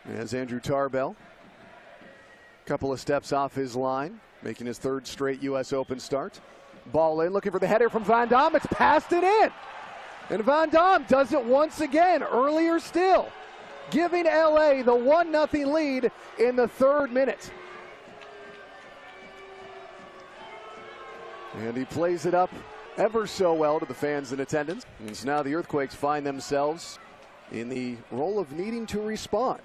As Andrew Tarbell, couple of steps off his line, making his third straight U.S. Open start. Ball in, looking for the header from Van Damme. It's passed it in. And Van Damme does it once again, earlier still, giving LA the 1-0 lead in the third minute. And he plays it up ever so well to the fans in attendance. And so now the Earthquakes find themselves in the role of needing to respond.